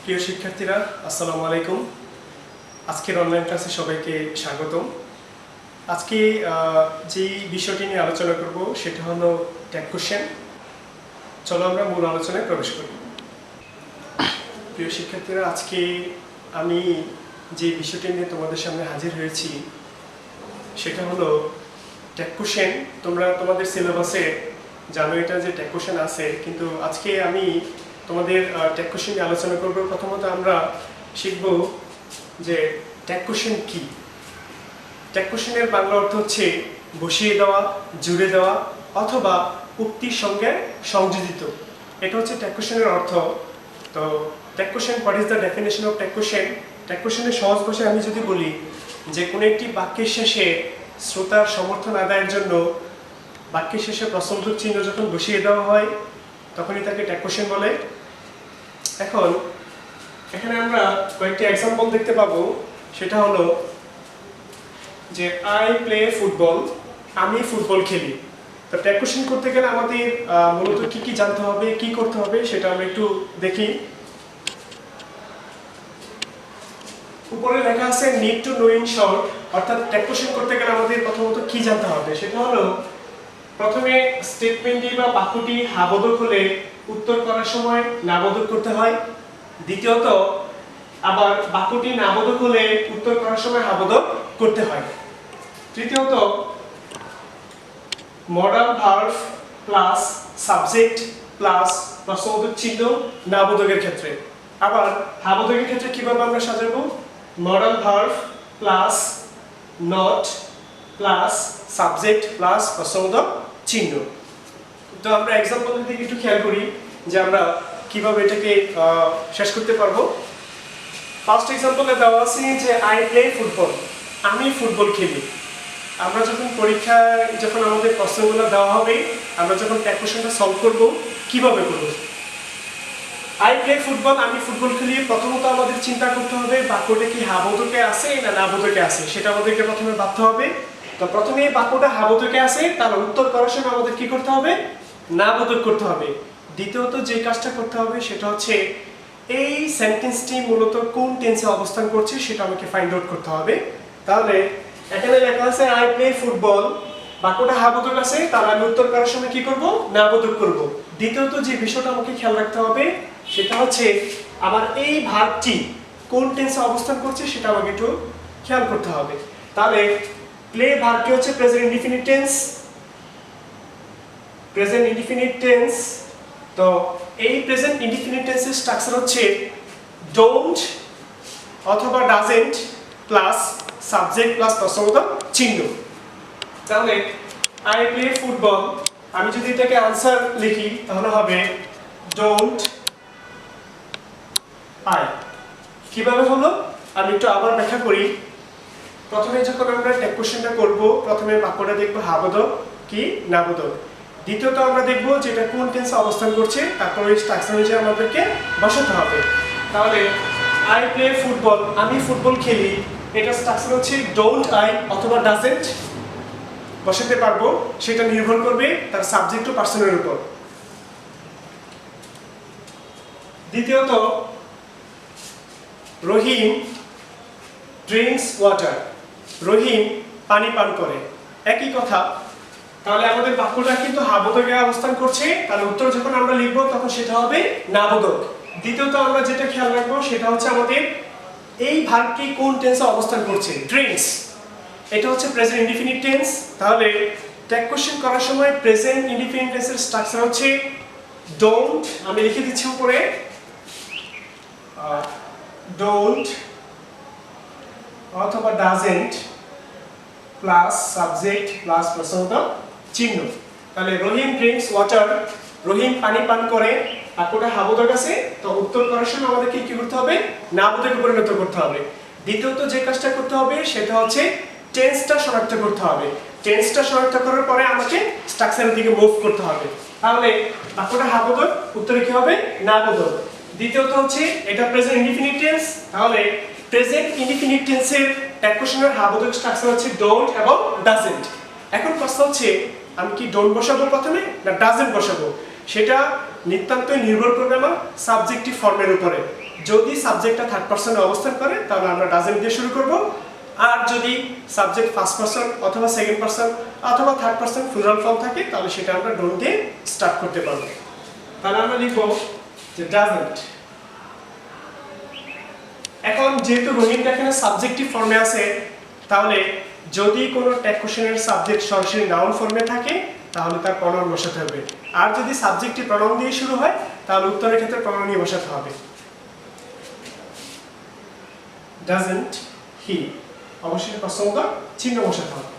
প্রিয় শিক্ষার্থীরা, আসসালামু আলাইকুম। আজকের অনলাইন ক্লাসে সবাইকে স্বাগতম। আজকে যে বিষয়টি নিয়ে আলোচনা করব সেটা হলো ট্যাগ কোশ্চেন। চলো আমরা মূল আলোচনায় প্রবেশ করি। প্রিয় শিক্ষার্থীরা, আজকে আমি যে বিষয়টি নিয়ে তোমাদের সামনে হাজির হয়েছি সেটা হলো ট্যাগ কোশ্চেন। তোমরা তোমাদের সিলেবাসে জানো এটা যে ট্যাগ কোশ্চেন আছে, কিন্তু আজকে আমি তোমাদের ট্যাগ কোশ্চেন নিয়ে আলোচনা করব। প্রথমত আমরা শিখব যে ট্যাগ কোশ্চেন কি। ট্যাগ কোশ্চেনের বাংলা অর্থ হচ্ছে বসিয়ে দেওয়া, জুড়ে দেওয়া অথবা উক্তির সঙ্গে সংযোজিত। এটা হচ্ছে ট্যাগ কোশ্চেনের অর্থ। তো tag question, what is the definition of tag question? Tag কোশ্চেনের সহজ ভাষায় আমি যদি বলি যে কোনো একটি বাক্যের শেষে শ্রোতার সমর্থন আদায়ের জন্য বাক্যের শেষে প্রশ্নবোধক চিহ্ন যখন বসিয়ে দেওয়া হয় তখনই তাকে ট্যাগ কোশ্চেন বলে। এখন এখানে আমরা কয়েকটি এক্সাম্পল দেখতে পাবো। সেটা হলো যে আই প্লে ফুটবল, আমি ফুটবল খেলি। তো ট্যাগ কোশ্চেন করতে গেলে আমাদের মূলত কি কি জানতে হবে, কি করতে হবে সেটা আমরা একটু দেখি। উপরে লেখা আছে need to know in short, অর্থাৎ ট্যাগ কোশ্চেন করতে গেলে আমাদের প্রথমত কি জানতে হবে সেটা হলো প্রথমে স্টেটমেন্টটি বা বাক্যটি হ্যাবোধক হলে উত্তর করার সময় নাবোধক করতে হয়। দ্বিতীয়ত আবার বাক্যটি নাবোধক হলে উত্তর করার সময় হ্যাবোধক করতে হয়। তৃতীয়ত modal verb plus subject plus প্রশ্নবোধক চিহ্ন নাবোধকের ক্ষেত্রে। আবার হ্যাবোধকের ক্ষেত্রে কিভাবে আমরা সাজাবো? Modal verb plus not plus subject plus প্রশ্নবোধক চিহ্ন। তো আমরা এক্সাম্পলের দিকে একটু খেয়াল করি যে আমরা কিভাবে এটাকে শেষ করতে পারবো। ফার্স্ট এক্সাম্পলে দেওয়া আছে যে আই প্লে ফুটবল, আমি ফুটবল খেলি। আমরা যখন পরীক্ষায় যখন আমাদের প্রশ্নগুলো দেওয়া হবে, আমরা যখন ট্যাগ কোশ্চেনটা সলভ করব, কিভাবে করব? আই প্লে ফুটবল, আমি ফুটবল খেলি। প্রথমত আমাদের চিন্তা করতে হবে বাক্যটা কি হ্যাবোধকে আছে না নাবোধকে আছে, সেটা আমাদেরকে প্রথমে ভাবতে হবে। তো প্রথমে বাক্যটা হ্যাবোধকে আছে, তাহলে উত্তর করার সময় আমাদের কি করতে হবে? নাবোধক করতে হবে। দ্বিতীয়ত যে কাজটা করতে হবে সেটা হচ্ছে এই সেন্টেন্সটি মূলত কোন টেন্সে অবস্থান করছে সেটা আমাকে ফাইন্ড আউট করতে হবে। তাহলে এখানে লেখা আছে আই প্লে ফুটবল, বাক্যটা হ্যাবোধক আছে, তাহলে আমি উত্তর করার সময় কি করব? নাবোধক করব। দ্বিতীয়ত যে বিষয়টা আমাকে খেয়াল রাখতে হবে সেটা হচ্ছে আমার এই ভার্বটি কোন টেন্সে অবস্থান করছে সেটা আমাকে একটু খেয়াল করতে হবে। তাহলে প্লে ভার্বটি হচ্ছে present indefinite tense, present indefinite tense. তো এই প্রেজেন্ট ইনডিফিনিট টেন্সের স্ট্রাকচার হচ্ছে ডোন্ট অথবা ডাজেন্ট প্লাস সাবজেক্ট প্লাস প্রশ্নবোধক চিহ্ন। তাহলে আই প্লে ফুটবল, আমি যদি এটাকে আনসার লিখি তাহলে হবে ডোন্ট আই। কিভাবে হলো আমি একটু আবার ব্যাখ্যা করি। প্রথমে যখন আমরা ট্যাগ কোশ্চেনটা করব, প্রথমে বাক্যটা দেখব হ্যাবোধক কি নাবোধক। দ্বিতীয়ত আমরা দেখব যেটা কোন টেন্সে অবস্থান করছে, তারপর ওই স্ট্রাকচার অনুযায়ী আমাদেরকে বসাতে হবে। তাহলে আই প্লে ফুটবল, আমি ফুটবল খেলি, এটা স্ট্রাকচার হচ্ছে ডোন্ট আই অথবা ডাজেন্ট বসাতে পারবো, সেটা নির্ভর করবে তার সাবজেক্ট ও পার্সনের উপর। দ্বিতীয়ত রহিম ড্রিঙ্কস ওয়াটার, রহিম পানি পান করে, একই কথা। তাহলে আমাদের বাক্যটা কিন্তু হ্যাবোধকে অবস্থান করছে, তাহলে উত্তর যখন আমরা লিখবো তখন সেটা হবে নাবোধক। দ্বিতীয়ত আমরা যেটা খেয়াল রাখবো সেটা হচ্ছে আমাদের এই ভার্বটি কোন টেন্সে অবস্থান করছে, ড্রিঙ্কস, এটা হচ্ছে প্রেজেন্ট ইনডিফিনিট টেন্স। তাহলে ট্যাগ কোশ্চেন করার সময় প্রেজেন্ট ইনডিফিনিট টেন্সের স্ট্রাকচার হচ্ছে ডোন্ট, আমি লিখে দিচ্ছি উপরে, ডোন্ট অথবা ডাজেন্ট প্লাস সাবজেক্ট প্লাস প্রশ্নবোধক চিহ্ন। তাহলে রহিম ড্রিঙ্কস ওয়াটার, রহিম পানি পান করে, বাক্যটা হ্যাবোধক আছে, তো উত্তর করার সময় আমাদেরকে কি করতে হবে? নাবোধকে পরিণত করতে হবে। দ্বিতীয়ত যে কাজটা করতে হবে সেটা হচ্ছে টেন্সটা শনাক্ত করতে হবে। টেন্সটা শনাক্ত করার পরে আমাকে স্ট্রাকচারের দিকে মুভ করতে হবে। তাহলে বাক্যটা হ্যাবোধক, উত্তরে কি হবে? নাবোধক। দ্বিতীয়ত হচ্ছে এটা প্রেজেন্ট ইনডিফিনিট টেন্স, তাহলে প্রেজেন্ট ইনডিফিনিট টেন্সের ট্যাগ কোশ্চেনের হ্যাবোধক স্ট্রাকচার হচ্ছে ডোন্ট এবং ডাজেন্ট। এখন প্রশ্ন হচ্ছে আমি কি ডোন্ট বসাবো প্রথমে না ডাজেন্ট বসাবো, সেটা নিতান্তই নির্ভর করবে আমার সাবজেক্টিভ ফর্মের উপরে। যদি সাবজেক্টটা থার্ড পারসনে অবস্থান করে তাহলে আমরা ডাজেন্ট দিয়ে শুরু করব। আর যদি সাবজেক্ট ফার্স্ট পারসন অথবা সেকেন্ড পারসন অথবা থার্ড পারসন প্লুরাল ফর্ম থাকে তাহলে সেটা আমরা ডোন্ট দিয়ে স্টার্ট করতে পারবো। তাহলে আমরা লিখব যে ডাজেন্ট। এখন যেহেতু রহিমটা এখানে সাবজেক্টিভ ফর্মে আছে, তাহলে যদি কোনো ট্যাগ কোশ্চেনের সাবজেক্ট সরাসরি নাউন ফর্মে থাকে তাহলে তার প্রনাউন বসাতে হবে। আর যদি সাবজেক্টটি প্রনাউন দিয়ে শুরু হয় তাহলে উত্তরের ক্ষেত্রে প্রনাউনই বসাতে হবে। ডাজন্ট হি, অবশ্যই প্রশ্নবোধক চিহ্ন বসাতে হবে।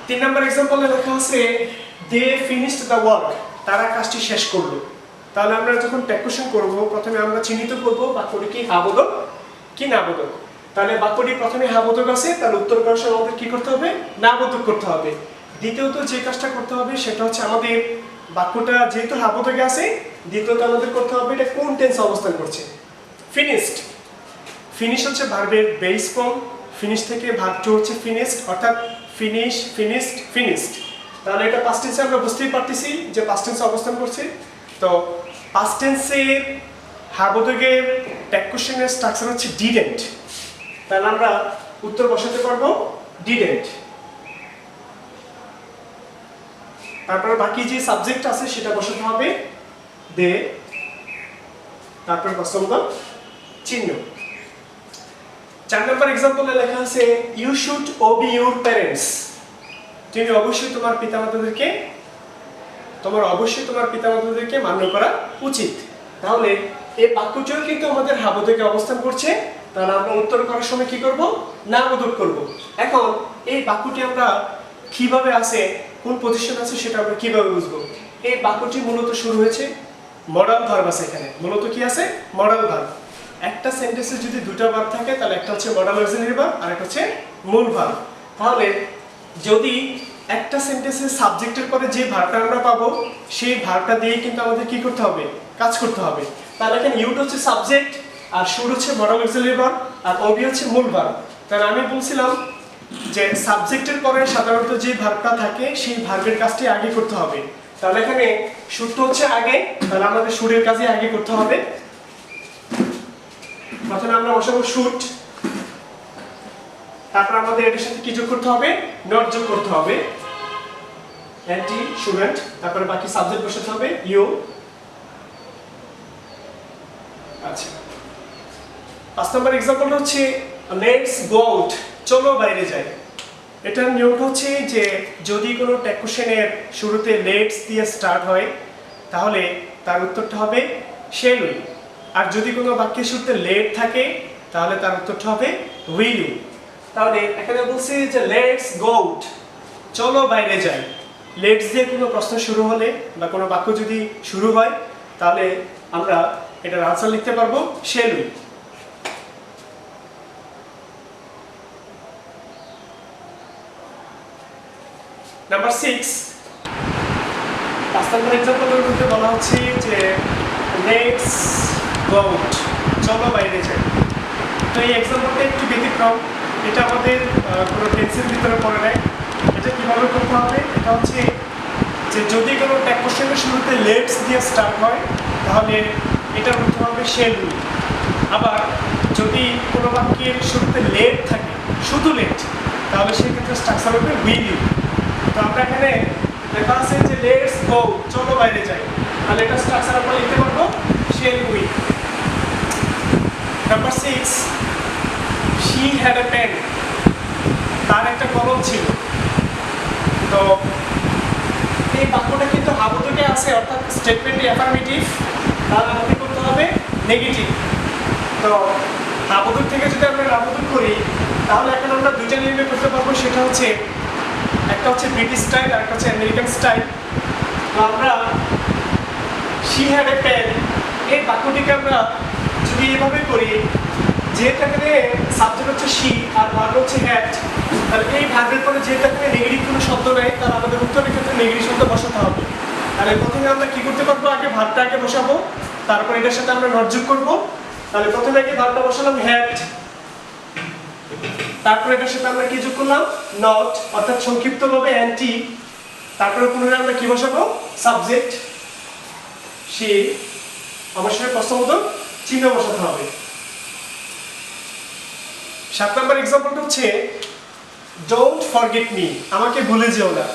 3 নম্বর এক্সাম্পলে লেখা আছে দে ফিনিশড দ্য ওয়ার্ক, তারা কাজটি শেষ করলো। তাহলে আমরা যখন ট্যাগ কোশ্চেন করব প্রথমে আমরা চিহ্নিত করব বাক্যটি কি হ্যাবোধক কি নাবোধক। তাহলে বাক্যটি প্রথমে হ্যাবোধক আছে, তাহলে উত্তর করার সময় আমাদের কি করতে হবে? নাবোধক করতে হবে। দ্বিতীয়ত যে কাজটা করতে হবে সেটা হচ্ছে আমাদের বাক্যটা যেহেতু হ্যাবোধকে আছে, দ্বিতীয়ত আমাদের করতে হবে এটা কোন টেন্সে অবস্থান করছে। ফিনিশড, ফিনিশ হচ্ছে ভার্বের বেস ফর্ম, ফিনিশ থেকে ভার্ব টু হচ্ছে ফিনিশড, অর্থাৎ ফিনিশ ফিনিশড ফিনিশড। তাহলে এটা পাস্ট টেন্সে আমরা বুঝতেই পারতেছি যে পাস্ট টেন্সে অবস্থান করছে। তো পাস্ট টেন্সের হ্যাবোধকের ট্যাগ কোশ্চেনের স্ট্রাকচার হচ্ছে ডিডেন্ট। তাহলে আমরা উত্তর বসাতে পারবো ডিডেন্ট। তারপর বাকি যে সাবজেক্ট আছে সেটা বসাতে হবে দে, তারপর প্রশ্নবোধক চিহ্ন। 4 নম্বর এক্সাম্পলে লেখা আছে you should obey your parents, তুমি অবশ্যই তোমার পিতামাতাদেরকে মান্য করা উচিত। তাহলে এই বাক্যটিও কিন্তু আমাদের হ্যাবোধকে অবস্থান করছে, তাহলে আমরা উত্তর করার সময় কি করব? নাবোধক করব। এখন এই বাক্যটি আমরা কিভাবে আছে, কোন পজিশন আছে সেটা আমরা কিভাবে বুঝবো? এই বাক্যটি মূলত শুরু হয়েছে মডাল ভার্ব আছে, এখানে মূলত কি আছে? Modal verb. একটা সেন্টেন্সে যদি দুটো ভার্ব থাকে তাহলে একটা হচ্ছে মডাল অক্সিলারি ভার্ব আর একটা হচ্ছে মূল ভার্ব। তাহলে যদি একটা সেন্টেন্সের সাবজেক্টের পরে যে ভার্বটা আমরা পাবো সেই ভার্বটা দিয়ে কিন্তু আমাদের কি করতে হবে? কাজ করতে হবে। তাহলে এখানে ইউট হচ্ছে সাবজেক্ট আর শুড হচ্ছে মডাল অক্সিলারি ভার্ব আর ওবি হচ্ছে মূল ভার্ব। তাহলে আমি বলছিলাম যে সাবজেক্টের পরে সাধারণত যে ভার্বটা থাকে সেই ভার্বের কাজটি আগে করতে হবে। তাহলে এখানে শুড হচ্ছে আগে, তাহলে আমাদের শুডের কাজই আগে করতে হবে। প্রথমে আমরা বসাবো শুড, তারপর আমাদের এটার সাথে কি যোগ করতে হবে? নট যোগ করতে হবে, এন্টি শুডন্ট। তারপরে বাকি সাবজেক্ট বসাতে হবে ইউ। আচ্ছা, 5 নম্বর এক্সাম্পলটা হচ্ছে লেটস গো আউট, চলো বাইরে যাই। এটার নিয়মটা হচ্ছে যে যদি কোনো ট্যাগ কোশ্চেনের শুরুতে লেটস দিয়ে স্টার্ট হয় তাহলে তার উত্তরটা হবে শেল উই। আর যদি কোনো বাক্যের শুরুতে লেট থাকে তাহলে তার উত্তরটা হবে উইল ইউ। তাহলে এখানে বলছি যে লেটস গো আউট, চলো বাইরে যাই। লেটস দিয়ে কোনো প্রশ্ন শুরু হলে বা কোনো বাক্য যদি শুরু হয় তাহলে আমরা এটার আনসার লিখতে পারবো শেল উই। নাম্বার 6, 5 নম্বর এক্সাম্পলের মধ্যে বলা হচ্ছে যে লেটস গো আউট, চলো বাইরে যাই। তো এই এক্সাম্পলটা একটু ব্যতিক্রম, এটা আমাদের কোনো টেন্সের ভিতরে পড়ে নেয়। এটা কিভাবে করতে হবে? এটা হচ্ছে যে যদি কোনো ট্যাগ কোশ্চেনের শুরুতে লেটস দিয়ে স্টার্ট হয় তাহলে এটার উত্তর হবে শেল উই। আবার যদি কোনো বাক্যের শুরুতে লেট থাকে, শুধু লেট, তাহলে সেক্ষেত্রে স্ট্রাকচার হবে উইল ইউ। তো আমরা এখানে লেখা আছে যে লেটস গো, চলো বাইরে যাই, তাহলে এটা স্ট্রাকচার আমরা লিখতে পারবো shell we. Number 6, she had a pen, তার একটা কলম ছিল। তো এই বাক্যটা কিন্তু হ্যাবোধকে আছে, অর্থাৎ স্টেটমেন্টটি অ্যাফার্মেটিভ, তাহলে আমাদের করতে হবে নেগেটিভ। তো হ্যাবোধক থেকে যদি আমরা নাবোধক করি তাহলে এখন আমরা দুইটা নিয়মে করতে পারবো, সেটা হচ্ছে একটা হচ্ছে ব্রিটিশ স্টাইল আর একটা হচ্ছে আমেরিকান স্টাইল। তো আমরা she had a pen এই বাক্যটিকে আমরা যদি এভাবে করি, যেহেতু এখানে সাবজেক্ট হচ্ছে she আর ভার্ব হচ্ছে had, তাহলে এই ভার্বের পরে যেহেতু এখানে নেগেটিভ কোনো শব্দ নেই তাহলে আমাদের উত্তরের ক্ষেত্রে নেগেটিভ শব্দ বসাতে হবে। তাহলে প্রথমে আমরা কি করতে পারবো? আগে ভার্বটা আগে বসাবো, তারপর এটার সাথে আমরা নট যোগ করবো। তাহলে প্রথমে আগে ভার্বটা বসালাম had, তারপর এটার সাথে আমরা কি যোগ করলাম? নট, অর্থাৎ সংক্ষিপ্তভাবে অ্যান্টি। তারপরে পুনরায় আমরা কি বসাবো? সাবজেক্ট she, অবশ্যই প্রশ্নবোধক চিহ্ন বসাতে হবে। 7 নম্বর এক্সাম্পলটা হচ্ছে ডোন্ট ফরগেট মি, আমাকে ভুলে যেও না।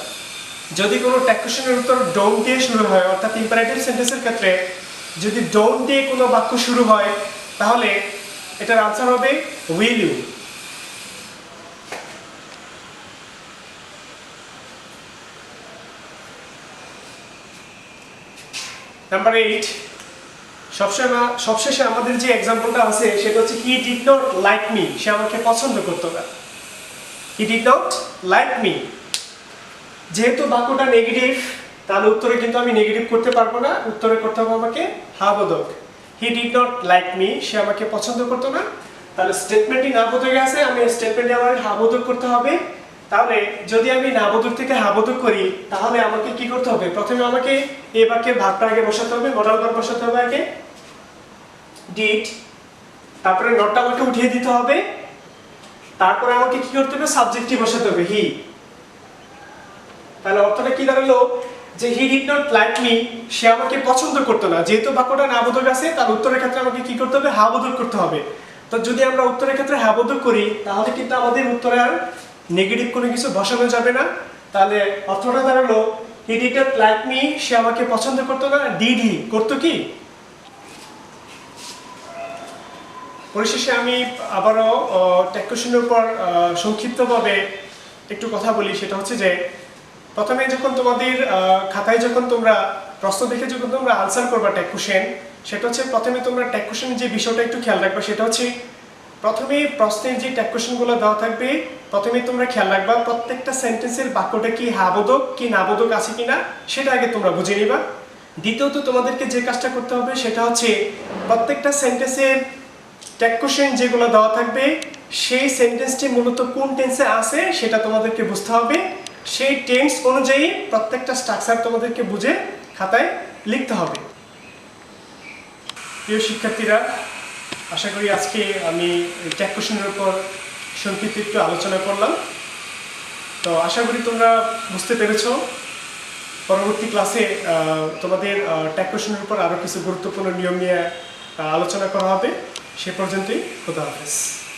যদি কোনো ট্যাগ কোশ্চেনের উত্তর ডোন্ট দিয়ে শুরু হয়, অর্থাৎ ইম্পারেটিভ সেন্টেন্সের ক্ষেত্রে যদি ডোন্ট দিয়ে কোনো বাক্য শুরু হয়, তাহলে এটার আনসার হবে উইল ইউ। নাম্বার 8, সবশেষে আমাদের যে এক্সাম্পলটা আছে সেটা হচ্ছে he did not like me, সে আমাকে পছন্দ করতো না। He did not like me, যেহেতু বাক্যটা নেগেটিভ তাহলে উত্তরে কিন্তু আমি নেগেটিভ করতে পারবো না, উত্তরে করতে হবে আমাকে হ্যাবোধক। He did not like me, সে আমাকে পছন্দ করতো না, তাহলে স্টেটমেন্টটি নাবোধকে আছে, আমি স্টেটমেন্টে আমার হ্যাবোধক করতে হবে। তাহলে যদি আমি নাবোধক থেকে হ্যাবোধক করি তাহলে আমাকে কি করতে হবে, প্রথমে আমাকে এই বাক্যের ভাগটা আগে বসাতে হবে, মডাল ভার্ব বসাতে হবে আগে ডিড, তারপরে নটটা আমাকে উঠিয়ে দিতে হবে, তারপরে আমাকে কি করতে হবে, সাবজেক্টটি বসাতে হবে হি। তাহলে অর্থটা কি দাঁড়ালো যে he did not like me, সে আমাকে পছন্দ করতো না। যেহেতু বাক্যটা নাবোধক আছে তার উত্তরের ক্ষেত্রে আমাকে কি করতে হবে, হ্যাবোধক করতে হবে। তো যদি আমরা উত্তরের ক্ষেত্রে হ্যাবোধক করি তাহলে কিন্তু আমাদের উত্তরে আর নেগেটিভ কোনো কিছু বসানো যাবে না। তাহলে অর্থটা দাঁড়ালো he did not like me, সে আমাকে পছন্দ করতো না। ডিড হি, করতো কি? পরিশেষে আমি আবারও ট্যাগ কোশ্চেনের উপর সংক্ষিপ্তভাবে একটু কথা বলি। সেটা হচ্ছে যে প্রথমে যখন তোমাদের খাতায় যখন তোমরা প্রশ্ন দেখে যখন তোমরা আনসার করবা ট্যাগ কোশ্চেন, সেটা হচ্ছে প্রথমে তোমরা ট্যাগ কোশ্চেনের যে বিষয়টা একটু খেয়াল রাখবা, সেটা হচ্ছে প্রথমে প্রশ্নের যে ট্যাগ কোশ্চেনগুলো দেওয়া থাকবে প্রথমে তোমরা খেয়াল রাখবা প্রত্যেকটা সেন্টেন্সের বাক্যটা কি হ্যাবোধক কি নাবোধক আছে কিনা সেটা আগে তোমরা বুঝে নিবা। দ্বিতীয়ত তোমাদেরকে যে কাজটা করতে হবে সেটা হচ্ছে প্রত্যেকটা সেন্টেন্সের ট্যাগ কোশ্চেন যেগুলো দেওয়া থাকবে সেই সেন্টেন্সটি মূলত কোন টেন্সে আছে সেটা তোমাদেরকে বুঝতে হবে। সেই টেন্স অনুযায়ী প্রত্যেকটা স্ট্রাকচার তোমাদেরকে বুঝে খাতায় লিখতে হবে। প্রিয় শিক্ষার্থীরা, আশা করি আজকে আমি ট্যাগ কোশ্চেনের উপর সংক্ষিপ্ত একটু আলোচনা করলাম। তো আশা করি তোমরা বুঝতে পেরেছো। পরবর্তী ক্লাসে তোমাদের ট্যাগ কোশ্চেনের উপর আরও কিছু গুরুত্বপূর্ণ নিয়ম নিয়ে আলোচনা করা হবে। সে পর্যন্তই, খোদা হাফেজ।